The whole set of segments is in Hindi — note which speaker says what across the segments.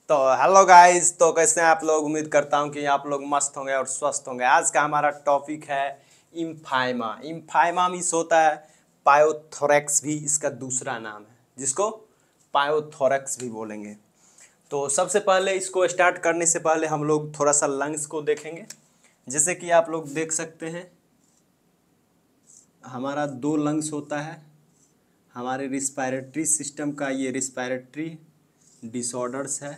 Speaker 1: तो हेलो गाइस, तो कैसे हैं आप लोग। उम्मीद करता हूं कि आप लोग मस्त होंगे और स्वस्थ होंगे। आज का हमारा टॉपिक है इम्फाइमा। इम्फाइमा मीन्स होता है पायोथोरैक्स, भी इसका दूसरा नाम है जिसको पायोथोरैक्स भी बोलेंगे। तो सबसे पहले इसको स्टार्ट करने से पहले हम लोग थोड़ा सा लंग्स को देखेंगे। जैसे कि आप लोग देख सकते हैं हमारा दो लंग्स होता है। हमारे रिस्पायरेटरी सिस्टम का ये रिस्पायरेटरी डिसऑर्डर्स है।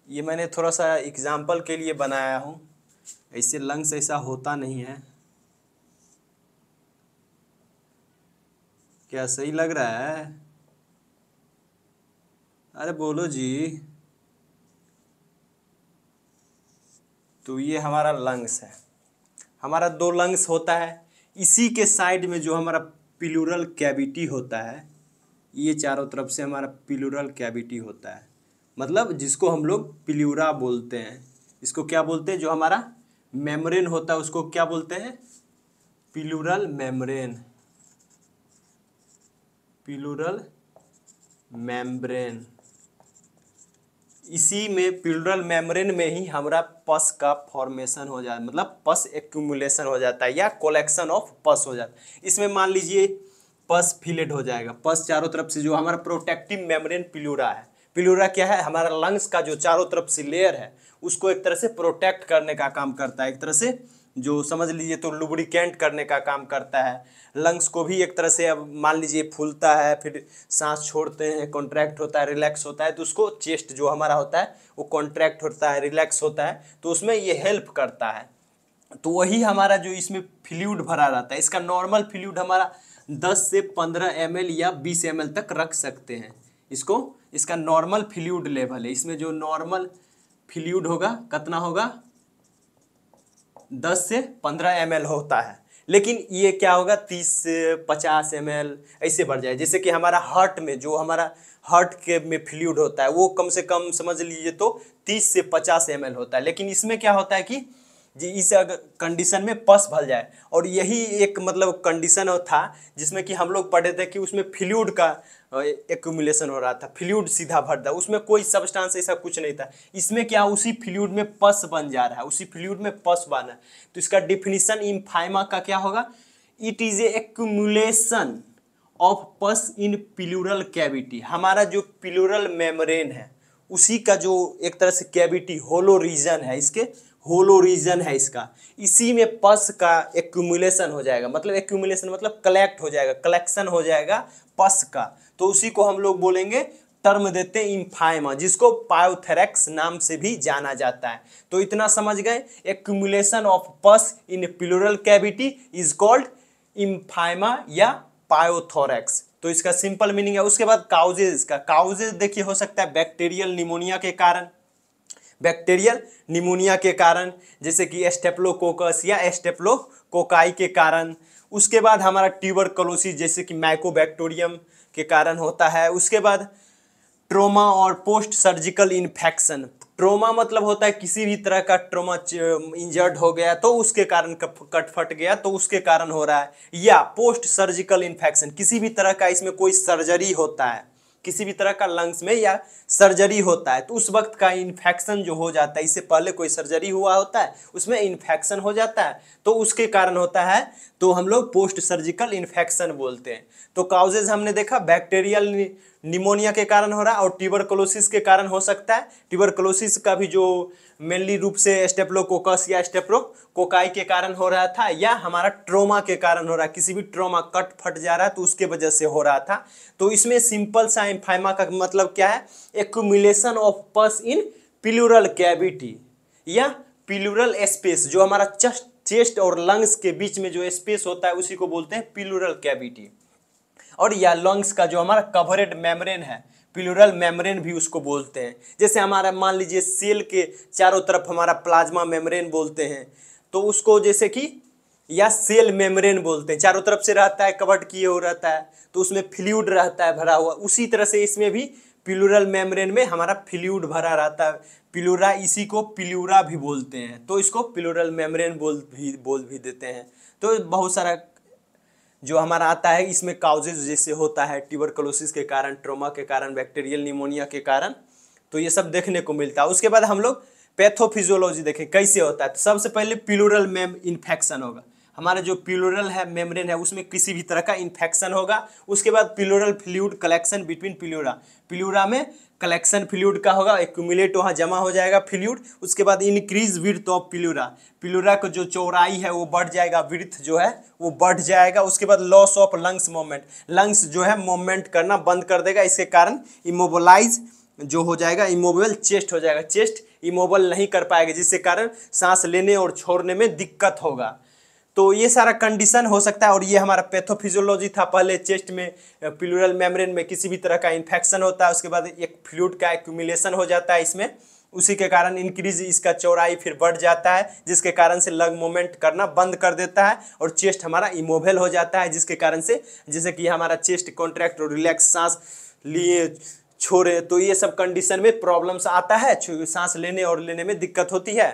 Speaker 1: ये मैंने थोड़ा सा एग्जाम्पल के लिए बनाया हूँ, ऐसे लंग्स ऐसा होता नहीं है। क्या सही लग रहा है? अरे बोलो जी। तो ये हमारा लंग्स है। हमारा दो लंग्स होता है। इसी के साइड में जो हमारा प्लूरल कैविटी होता है, ये चारों तरफ से हमारा प्लूरल कैविटी होता है, मतलब जिसको हम लोग प्लूरा बोलते हैं। इसको क्या बोलते हैं? जो हमारा मेम्ब्रेन होता है उसको क्या बोलते हैं? Pleural membrane. Pleural membrane. इसी में प्लूरल मेम्ब्रेन में ही हमारा पस का फॉर्मेशन हो जाता है, मतलब पस एक्यूमुलेशन हो जाता है या कलेक्शन ऑफ पस हो जाता है। इसमें मान लीजिए पस फिलेट हो जाएगा। पस चारों तरफ से जो हमारा प्रोटेक्टिव मेम्ब्रेन प्लूरा है। प्लूरा क्या है? हमारा लंग्स का जो चारों तरफ से लेयर है उसको एक तरह से प्रोटेक्ट करने का काम करता है, एक तरह से जो समझ लीजिए तो लुब्रिकेंट करने का काम करता है। लंग्स को भी एक तरह से, अब मान लीजिए फूलता है, फिर सांस छोड़ते हैं, कॉन्ट्रैक्ट होता है, रिलैक्स होता है, तो उसको चेस्ट जो हमारा होता है वो कॉन्ट्रैक्ट होता है, रिलैक्स होता है, तो उसमें ये हेल्प करता है। तो वही हमारा जो इसमें फ्लूइड भरा रहता है, इसका नॉर्मल फ्लूइड हमारा 10 से 15 ml या 20 ml तक रख सकते हैं इसको। इसका नॉर्मल फ्लूइड लेवल है। इसमें जो नॉर्मल फ्लूइड होगा कितना होगा? 10 से 15 ml होता है। लेकिन ये क्या होगा? 30 से 50 ml ऐसे बढ़ जाए। जैसे कि हमारा हार्ट में जो हमारा हार्ट के में फ्लूइड होता है वो कम से कम समझ लीजिए तो 30 से 50 ml होता है। लेकिन इसमें क्या होता है कि जी इस अगर कंडीशन में पस भर जाए, और यही एक मतलब कंडीशन था जिसमें कि हम लोग पढ़े थे कि उसमें फ्लूइड का एक्यूमुलेशन हो रहा था, फ्लूइड सीधा भर था, उसमें कोई सब्सटेंस ऐसा कुछ नहीं था। इसमें क्या, उसी फ्लूइड में पस बन जा रहा है, उसी फ्लूइड में पस बना है। तो इसका डिफिनीशन इम्फाइमा का क्या होगा? It is a accumulation of pus in pleural cavity. हमारा जो प्लूरल मेम्ब्रेन है उसी का जो एक तरह से कैविटी, होलो रीजन है, इसके होलो रीजन है इसका, इसी में पस का एक्यूमुलेशन हो जाएगा। मतलब एक्यूमुलेशन मतलब कलेक्ट हो जाएगा, कलेक्शन हो जाएगा पस का। तो उसी को हम लोग बोलेंगे, टर्म देते हैं इम्फाइमा, जिसको पायोथोरैक्स नाम से भी जाना जाता है। तो इतना समझ गए, accumulation of pus in pleural cavity is called empyema या पायोथोरैक्स। तो इसका सिंपल मीनिंग है। उसके बाद काउजेज का, काउजेज देखिए हो सकता है बैक्टीरियल निमोनिया के कारण, बैक्टीरियल निमोनिया के कारण, जैसे कि स्टेप्लोकोकस या स्टेप्लोकोकाई के कारण। उसके बाद हमारा ट्यूबरकुलोसिस जैसे कि माइकोबैक्टीरियम के कारण होता है। उसके बाद ट्रोमा और पोस्ट सर्जिकल इन्फेक्शन। ट्रोमा मतलब होता है किसी भी तरह का ट्रोमा, इंजर्ड हो गया तो उसके कारण कट फट गया तो उसके कारण हो रहा है। या पोस्ट सर्जिकल इन्फेक्शन, किसी भी तरह का इसमें कोई सर्जरी होता है, किसी भी तरह का लंग्स में या सर्जरी होता है तो उस वक्त का इन्फेक्शन जो हो जाता है, इससे पहले कोई सर्जरी हुआ होता है उसमें इन्फेक्शन हो जाता है तो उसके कारण होता है, तो हम लोग पोस्ट सर्जिकल इन्फेक्शन बोलते हैं। तो काउजेज हमने देखा बैक्टीरियल निमोनिया के कारण हो रहा है और ट्यूबरकुलोसिस के कारण हो सकता है। ट्यूबरकुलोसिस का भी जो मेनली रूप से स्टेप्लोकोकस या स्टेप्लोकोकाई के कारण हो रहा था, या हमारा ट्रोमा के कारण हो रहा है, किसी भी ट्रोमा कट फट जा रहा है तो उसके वजह से हो रहा था। तो इसमें सिंपल सा इम्फाइमा का मतलब क्या है? Accumulation of pus in pleural cavity या प्लूरल स्पेस। जो हमारा चेस्ट और लंग्स के बीच में जो स्पेस होता है उसी को बोलते हैं प्लूरल कैविटी। और या लंग्स का जो हमारा कवरेड मेम्ब्रेन है, प्लूरल मेम्ब्रेन भी उसको बोलते हैं। जैसे हमारा मान लीजिए सेल के चारों तरफ हमारा प्लाज्मा मेम्ब्रेन बोलते हैं, तो उसको जैसे कि या सेल मेम्ब्रेन बोलते हैं, चारों तरफ से रहता है, कवर्ड किए हो रहता है, तो उसमें फ्लूइड रहता है भरा हुआ। उसी तरह से इसमें भी प्लूरल मेम्ब्रेन में हमारा फ्लूइड भरा रहता है, प्लूरा, इसी को प्लूरा भी बोलते हैं, तो इसको प्लूरल मेम्ब्रेन बोल भी देते हैं। तो बहुत सारा जो हमारा आता है इसमें काउजेज जैसे होता है ट्यूबरकुलोसिस के कारण, ट्रोमा के कारण, बैक्टीरियल निमोनिया के कारण, तो ये सब देखने को मिलता है। उसके बाद हम लोग पैथोफिजियोलॉजी देखें कैसे होता है। तो सबसे पहले प्लूरल में इन्फेक्शन होगा, हमारा जो प्लूरल है मेम्ब्रेन है उसमें किसी भी तरह का इन्फेक्शन होगा। उसके बाद pleural fluid collection between pleura, pleura में कलेक्शन फ्लूइड का होगा, एक्यूमुलेट वहाँ जमा हो जाएगा फ्लूइड। उसके बाद increase width of pleura, pleura का जो चौड़ाई है वो बढ़ जाएगा, विड्थ जो है वो बढ़ जाएगा। उसके बाद loss of lungs movement, lungs जो है मूवमेंट करना बंद कर देगा, इसके कारण इमोबलाइज जो हो जाएगा, इमोबल चेस्ट हो जाएगा, चेस्ट इमोबल नहीं कर पाएगा, जिसके कारण सांस लेने और छोड़ने में दिक्कत होगा। तो ये सारा कंडीशन हो सकता है। और ये हमारा पैथोफिजियोलॉजी था। पहले चेस्ट में प्लूरल मेम्ब्रेन में किसी भी तरह का इन्फेक्शन होता है, उसके बाद एक फ्लूइड का एक्यूमुलेशन हो जाता है इसमें, उसी के कारण इंक्रीज इसका चौड़ाई फिर बढ़ जाता है, जिसके कारण से लंग मूवमेंट करना बंद कर देता है और चेस्ट हमारा इमोबल हो जाता है, जिसके कारण से जैसे कि हमारा चेस्ट कॉन्ट्रैक्ट और रिलैक्स, सांस लिए छोड़े, तो ये सब कंडीशन में प्रॉब्लम्स आता है, सांस लेने और लेने में दिक्कत होती है,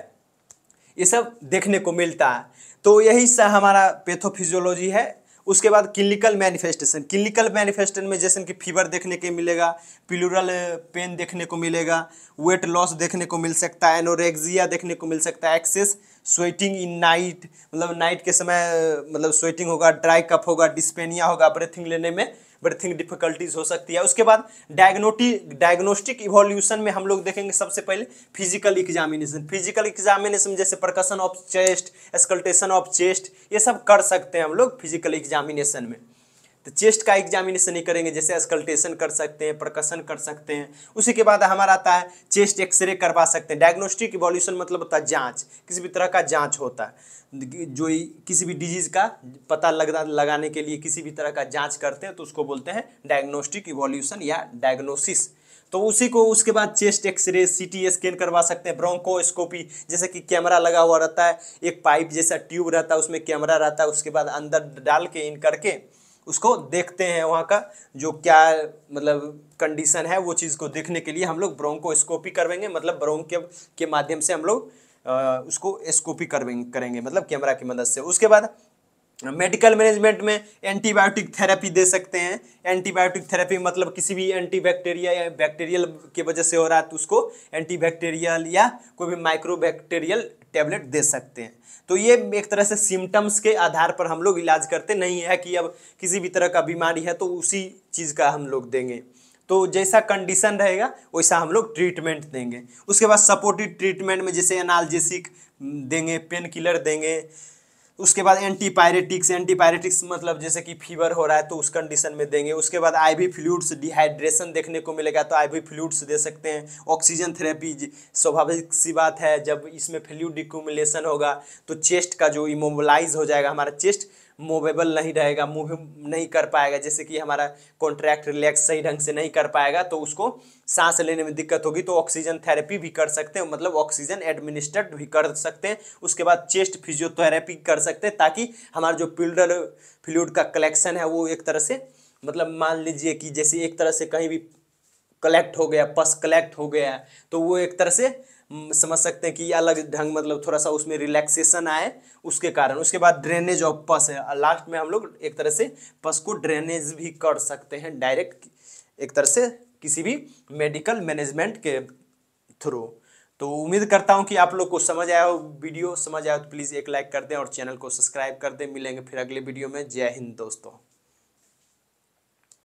Speaker 1: ये सब देखने को मिलता है। तो यही सा हमारा पैथोफिजियोलॉजी है। उसके बाद क्लिनिकल मैनिफेस्टेशन, क्लिनिकल मैनिफेस्टेशन में जैसे कि फीवर देखने के मिलेगा, प्लूरल पेन देखने को मिलेगा, वेट लॉस देखने को मिल सकता है, एनोरेक्सिया देखने को मिल सकता है, एक्सेस स्वेटिंग इन नाइट, मतलब नाइट के समय मतलब स्वेटिंग होगा, ड्राई कफ होगा, डिस्पेनिया होगा, ब्रीथिंग लेने में ब्रीथिंग डिफिकल्टीज हो सकती है। उसके बाद डायग्नोस्टिक इवोल्यूशन में हम लोग देखेंगे सबसे पहले फिजिकल एग्जामिनेशन, फिजिकल एग्जामिनेशन जैसे percussion of chest, auscultation of chest, ये सब कर सकते हैं हम लोग फिजिकल एग्जामिनेशन में। तो चेस्ट का एग्जामिनेशन ही करेंगे, जैसे स्कल्टेशन कर सकते हैं, परकशन कर सकते हैं। उसी के बाद हमारा आता है चेस्ट एक्सरे करवा सकते हैं। डायग्नोस्टिक इवोल्यूशन मतलब होता है जांच, किसी भी तरह का जांच होता है, जो किसी भी डिजीज का पता लगाने के लिए किसी भी तरह का जांच करते हैं, तो उसको बोलते हैं डायग्नोस्टिक इवोल्यूशन या डायग्नोसिस। तो उसी को उसके बाद चेस्ट एक्सरे, सीटी स्कैन करवा सकते हैं, ब्रोंकोस्कोपी, जैसे कि कैमरा लगा हुआ रहता है, एक पाइप जैसा ट्यूब रहता है, उसमें कैमरा रहता है, उसके बाद अंदर डाल के इन करके उसको देखते हैं, वहाँ का जो क्या मतलब कंडीशन है वो चीज़ को देखने के लिए हम लोग ब्रोंकोस्कोपी करवाएंगे, मतलब ब्रोंक के माध्यम से हम लोग उसको स्कोपी करेंगे, मतलब कैमरा की मदद से। उसके बाद मेडिकल मैनेजमेंट में एंटीबायोटिक थेरेपी दे सकते हैं। एंटीबायोटिक थेरेपी मतलब किसी भी एंटीबैक्टीरिया या बैक्टीरियल के वजह से हो रहा है तो उसको एंटीबैक्टीरियल या कोई भी माइक्रोबैक्टीरियल टैबलेट दे सकते हैं। तो ये एक तरह से सिम्टम्स के आधार पर हम लोग इलाज करते, नहीं है कि अब किसी भी तरह का बीमारी है तो उसी चीज़ का हम लोग देंगे, तो जैसा कंडीशन रहेगा वैसा हम लोग ट्रीटमेंट देंगे। उसके बाद सपोर्टिव ट्रीटमेंट में जैसे एनाल्जेसिक देंगे, पेन किलर देंगे। उसके बाद एंटीपायरेटिक्स मतलब जैसे कि फीवर हो रहा है तो उस कंडीशन में देंगे। उसके बाद आईवी फ्लूइड्स, डिहाइड्रेशन देखने को मिलेगा तो आईवी फ्लूइड्स दे सकते हैं। ऑक्सीजन थेरेपी, स्वाभाविक सी बात है जब इसमें फ्लूइड एक्यूमुलेशन होगा तो चेस्ट का जो इमोबलाइज हो जाएगा, हमारा चेस्ट मूवेबल नहीं रहेगा, मूव नहीं कर पाएगा, जैसे कि हमारा कॉन्ट्रैक्ट रिलैक्स सही ढंग से नहीं कर पाएगा तो उसको सांस लेने में दिक्कत होगी, तो ऑक्सीजन थेरेपी भी कर सकते हैं, मतलब ऑक्सीजन एडमिनिस्ट्रेट भी कर सकते हैं। उसके बाद चेस्ट फिजियोथेरेपी कर सकते हैं ताकि हमारा जो प्लूरल फ्लूइड का कलेक्शन है वो एक तरह से, मतलब मान लीजिए कि जैसे एक तरह से कहीं भी कलेक्ट हो गया, पस कलेक्ट हो गया, तो वो एक तरह से समझ सकते हैं कि अलग ढंग, मतलब थोड़ा सा उसमें रिलैक्सेशन आए उसके कारण। उसके बाद ड्रेनेज ऑफ पस है, लास्ट में हम लोग एक तरह से पस को ड्रेनेज भी कर सकते हैं डायरेक्ट, एक तरह से किसी भी मेडिकल मैनेजमेंट के थ्रू। तो उम्मीद करता हूं कि आप लोग को समझ आया हो, वीडियो समझ आया हो तो प्लीज़ एक लाइक कर दें और चैनल को सब्सक्राइब कर दें। मिलेंगे फिर अगले वीडियो में। जय हिंद दोस्तों।